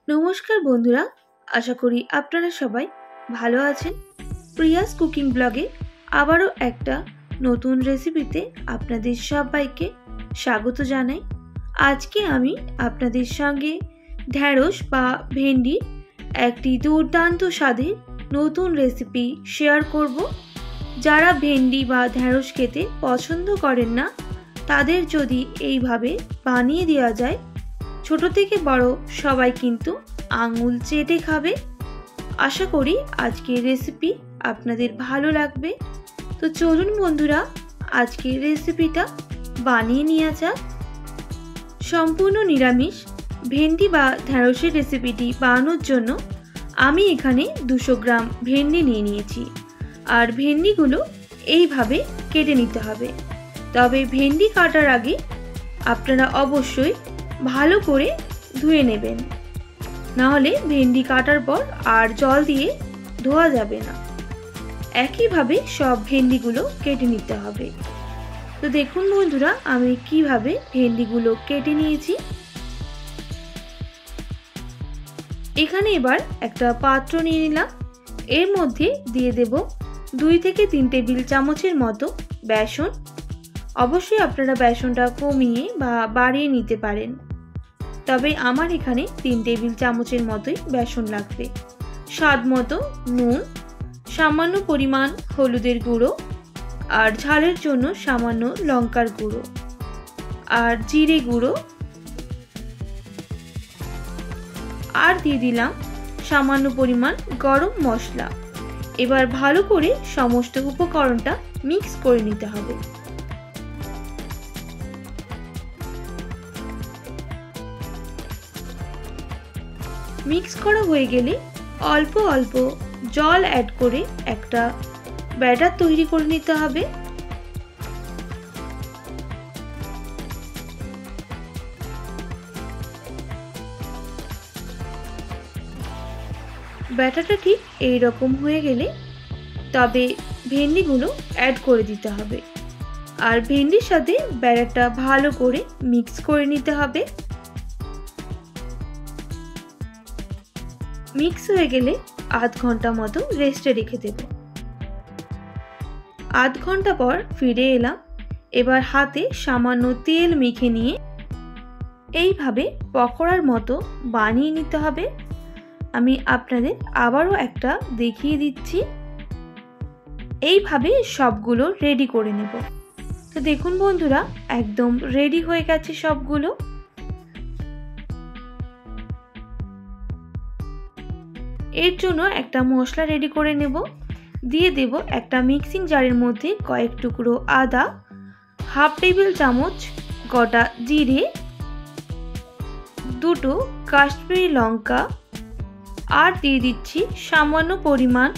নমস্কার বন্ধুরা, আশা করি আপনারা সবাই ভালো আছেন। প্রিয়াস কুকিং ব্লগে আবারও একটা নতুন রেসিপিতে আপনাদের সবাইকে স্বাগত জানাই। আজকে আমি আপনাদের সঙ্গে ঢ্যাঁড়স বা ভেন্ডির একটি দুর্দান্ত স্বাদের নতুন রেসিপি শেয়ার করব। যারা ভেন্ডি বা ঢ্যাঁড়স খেতে পছন্দ করেন না, তাদের যদি এইভাবে বানিয়ে দেওয়া যায়, ছোট থেকে বড় সবাই কিন্তু আঙুল চেটে খাবে। আশা করি আজকের রেসিপি আপনাদের ভালো লাগবে। তো চলুন বন্ধুরা, আজকের রেসিপিটা বানিয়ে নেওয়া যাক। সম্পূর্ণ নিরামিষ ভেন্ডি বা ঢ্যাঁড়সের রেসিপিটি বানানোর জন্য আমি এখানে 200 গ্রাম ভেন্ডি নিয়ে নিয়েছি। আর ভেন্ডিগুলো এইভাবে কেটে নিতে হবে। তবে ভেন্ডি কাটার আগে আপনারা অবশ্যই ভালো করে ধুয়ে নেবেন, নাহলে ভেন্ডি কাটার পর আর জল দিয়ে ধোয়া যাবে না। একইভাবে সব ভেন্ডিগুলো কেটে নিতে হবে। তো দেখুন বন্ধুরা, আমি কিভাবে ভেন্ডিগুলো কেটে নিয়েছি। এখানে এবার একটা পাত্র নিয়ে নিলাম। এর মধ্যে দিয়ে দেব 2 থেকে 3 টেবিল চামচের মতো বেসন। অবশ্যই আপনারা বেসনটা কমিয়ে বা বাড়িয়ে নিতে পারেন, তবে আমার এখানে 3 টেবিল চামচের মতোই বেসন লাগবে। স্বাদ মতো নুন, সামান্য পরিমাণ হলুদের গুঁড়ো, আর ঝালের জন্য সামান্য লঙ্কার গুঁড়ো আর জিরে গুঁড়ো, আর দিয়ে দিলাম সামান্য পরিমাণ গরম মশলা। এবার ভালো করে সমস্ত উপকরণটা মিক্স করে নিতে হবে। মিক্স করা হয়ে গেলে অল্প অল্প জল অ্যাড করে একটা ব্যাটার তৈরি করে নিতে হবে। ব্যাটারটা ঠিক এইরকম হয়ে গেলে তবে ভেন্ডিগুলো অ্যাড করে দিতে হবে। আর ভেন্ডির সাথে ব্যাটারটা ভালো করে মিক্স করে নিতে হবে। মিক্স হয়ে গেলে আধ ঘন্টা মতো রেস্টে রেখে দেব। আধ ঘন্টা পর ফিরে এলাম। এবার হাতে সামান্য তেল মেখে নিয়ে এইভাবে পকোড়ার মতো বানিয়ে নিতে হবে। আমি আপনাদের আবারও একটা দেখিয়ে দিচ্ছি। এইভাবে সবগুলো রেডি করে নেব। তো দেখুন বন্ধুরা, একদম রেডি হয়ে গেছে সবগুলো। এর জন্য একটা মশলা রেডি করে নেব। দিয়ে দেব একটা মিক্সিং জারের মধ্যে কয়েক টুকরো আদা, হাফ টেবিল চামচ গোটা জিরে, 2টো কাশ্মীরি লঙ্কা, আর দিয়ে দিচ্ছি সামান্য পরিমাণ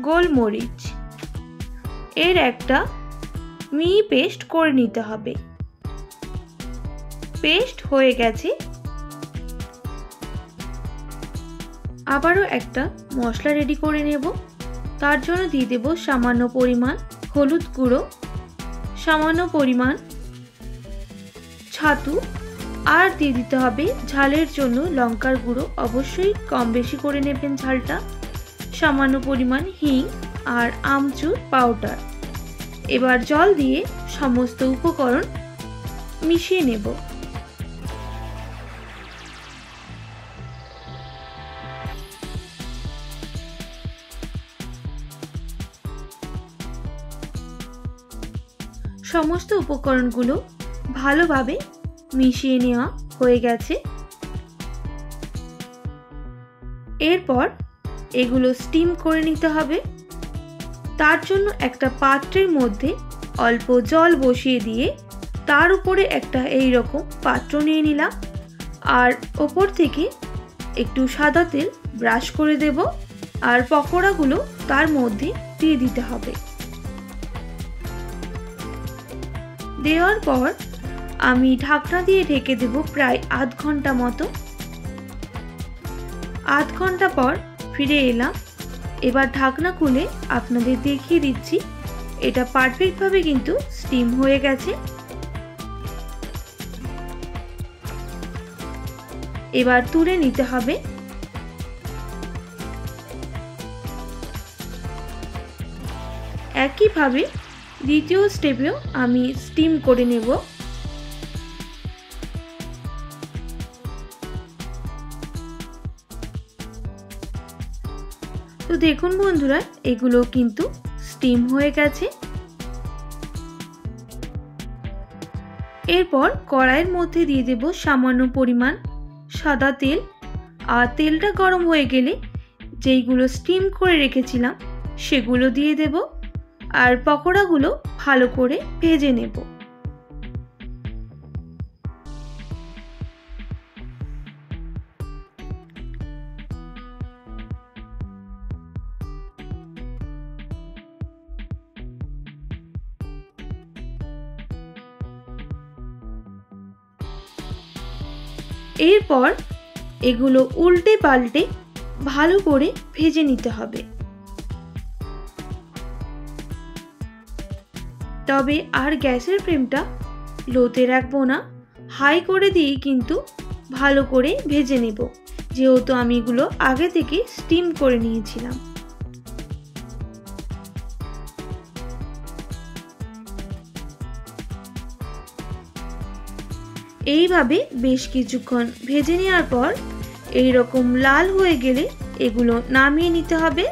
গোলমরিচ। এর একটা মিহি পেস্ট করে নিতে হবে। পেস্ট হয়ে গেছে। আবারও একটা মশলা রেডি করে নেব। তার জন্য দিয়ে দেব সামান্য পরিমাণ হলুদ গুঁড়ো, সামান্য পরিমাণ ছাতু, আর দিয়ে দিতে হবে ঝালের জন্য লঙ্কার গুঁড়ো। অবশ্যই কম বেশি করে নেবেন ঝালটা। সামান্য পরিমাণ হিং আর আমচুর পাউডার। এবার জল দিয়ে সমস্ত উপকরণ মিশিয়ে নেব। সমস্ত উপকরণগুলো ভালোভাবে মিশিয়ে নেওয়া হয়ে গেছে। এরপর এগুলো স্টিম করে নিতে হবে। তার জন্য একটা পাত্রের মধ্যে অল্প জল বসিয়ে দিয়ে তার উপরে একটা এইরকম পাত্র নিয়ে নিলাম। আর ওপর থেকে একটু সাদা তেল ব্রাশ করে দেব। আর পকোড়াগুলো তার মধ্যে দিয়ে দিতে হবে। দেওয়ার পর আমি ঢাকনা দিয়ে ঢেকে দেব প্রায় আধ ঘন্টা মতো। আধ ঘন্টা পর ফিরে এলাম। এবার ঢাকনা খুলে আপনাদের দেখিয়ে দিচ্ছি এটা পারফেক্টভাবে কিন্তু স্টিম হয়ে গেছে। এবার তুলে নিতে হবে। একইভাবে দ্বিতীয় স্টেপেও আমি স্টিম করে নেব। তো দেখুন বন্ধুরা, এগুলো কিন্তু স্টিম হয়ে গেছে। এরপর কড়াইয়ের মধ্যে দিয়ে দেব সামান্য পরিমাণ সাদা তেল। আর তেলটা গরম হয়ে গেলে যেইগুলো স্টিম করে রেখেছিলাম সেগুলো দিয়ে দেব, আর পকোড়াগুলো ভালো করে ভেজে নেব। এরপর এগুলো উল্টে পাল্টে ভালো করে ভেজে নিতে হবে। তবে আর গ্যাসের ফ্লেমটা লোতে রাখবো না, হাই করে দিয়েই কিন্তু ভালো করে ভেজে নেব, যেহেতু আমি এগুলো আগে থেকে স্টিম করে নিয়েছিলাম। এইভাবে বেশ কিছুক্ষণ ভেজে নেওয়ার পর এইরকম লাল হয়ে গেলে এগুলো নামিয়ে নিতে হবে।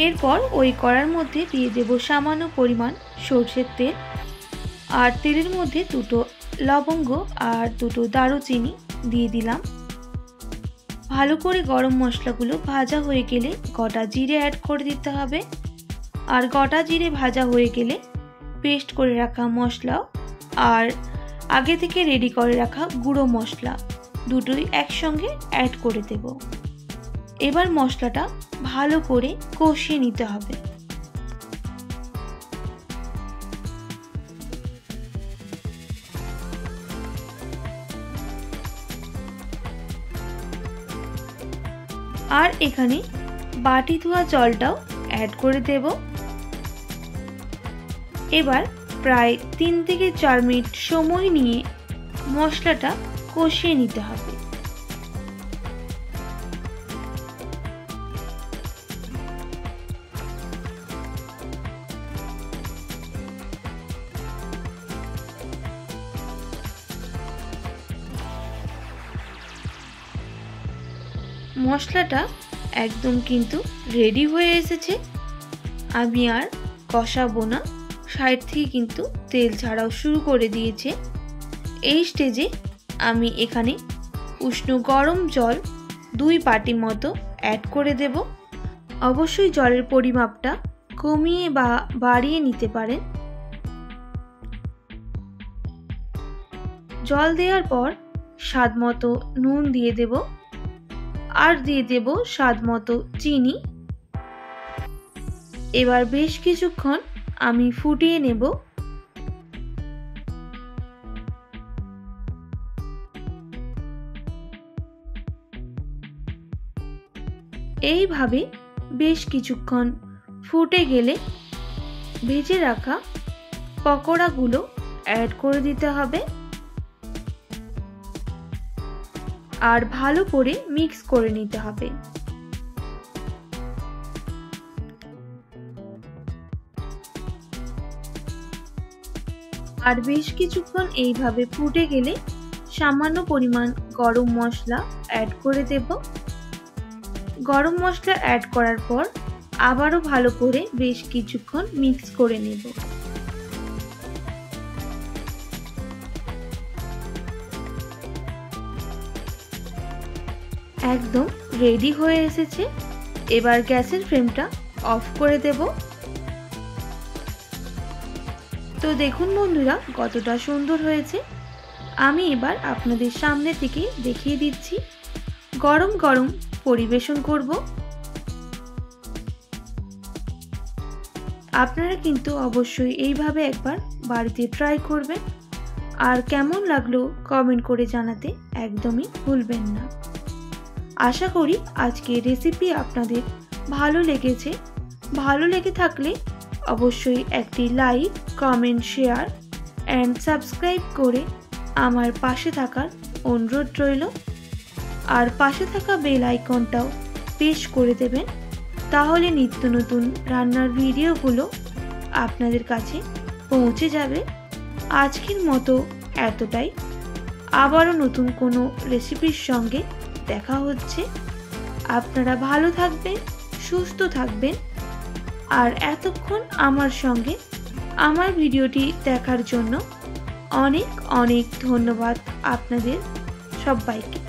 এরপর ওই কড়ার মধ্যে দিয়ে দেব সামান্য পরিমাণ সরষের তেল, আর তেলের মধ্যে দুটো লবঙ্গ আর দুটো দারুচিনি দিয়ে দিলাম। ভালো করে গরম মশলাগুলো ভাজা হয়ে গেলে গোটা জিরে অ্যাড করে দিতে হবে, আর গোটা জিরে ভাজা হয়ে গেলে পেস্ট করে রাখা মশলা আর আগে থেকে রেডি করে রাখা গুঁড়ো মশলা দুটোই একসঙ্গে অ্যাড করে দেব। এবার মশলাটা ভালো করে কষিয়ে নিতে হবে। আর এখানে বাটি ধোয়া জলটাও অ্যাড করে দেব। এবার প্রায় 3 থেকে 4 মিনিট সময় নিয়ে মশলাটা কষিয়ে নিতে হবে। মশলাটা একদম কিন্তু রেডি হয়ে এসেছে, আমি আর কষাবো না, সাইড থেকে কিন্তু তেল ছাড়াও শুরু করে দিয়েছে। এই স্টেজে আমি এখানে উষ্ণ গরম জল 2 বাটি মতো অ্যাড করে দেব। অবশ্যই জলের পরিমাপটা কমিয়ে বা বাড়িয়ে নিতে পারেন। জল দেওয়ার পর স্বাদ মতো নুন দিয়ে দেব, আর দিয়ে দেব স্বাদ মতো চিনি। এবার বেশ কিছুক্ষণ আমি ফুটিয়ে নেব। এইভাবে বেশ কিছুক্ষণ ফুটে গেলে ভেজে রাখা পকোড়াগুলো অ্যাড করে দিতে হবে, আর ভালো করে মিক্স করে নিতে হবে। আর বেশ কিছুক্ষণ এইভাবে ফুটে গেলে সামান্য পরিমাণ গরম মশলা অ্যাড করে দেব। গরম মশলা অ্যাড করার পর আবারও ভালো করে বেশ কিছুক্ষণ মিক্স করে নেব। একদম রেডি হয়ে এসেছে। এবার গ্যাসের ফ্লেমটা অফ করে দেব। তো দেখুন বন্ধুরা কতটা সুন্দর হয়েছে। আমি এবার আপনাদের সামনে থেকে দেখিয়ে দিচ্ছি। গরম গরম পরিবেশন করব। আপনারা কিন্তু অবশ্যই এইভাবে একবার বাড়িতে ট্রাই করবেন, আর কেমন লাগলো কমেন্ট করে জানাতে একদমই ভুলবেন না। আশা করি আজকের রেসিপি আপনাদের ভালো লেগেছে। ভালো লেগে থাকলে অবশ্যই একটি like, comment, share and subscribe করে আমার পাশে থাকার অনুরোধ রইল। আর পাশে থাকা বেল আইকনটাও প্রেস করে দেবেন, তাহলে নিত্য নতুন রান্নার ভিডিওগুলো আপনাদের কাছে পৌঁছে যাবে। আজকের মতো এতটাই। আবারও নতুন কোনো রেসিপির সঙ্গে দেখা হচ্ছে। আপনারা ভালো থাকবেন, সুস্থ থাকবেন। আর এতক্ষণ আমার সঙ্গে আমার ভিডিওটি দেখার জন্য অনেক অনেক ধন্যবাদ আপনাদের সবাইকে।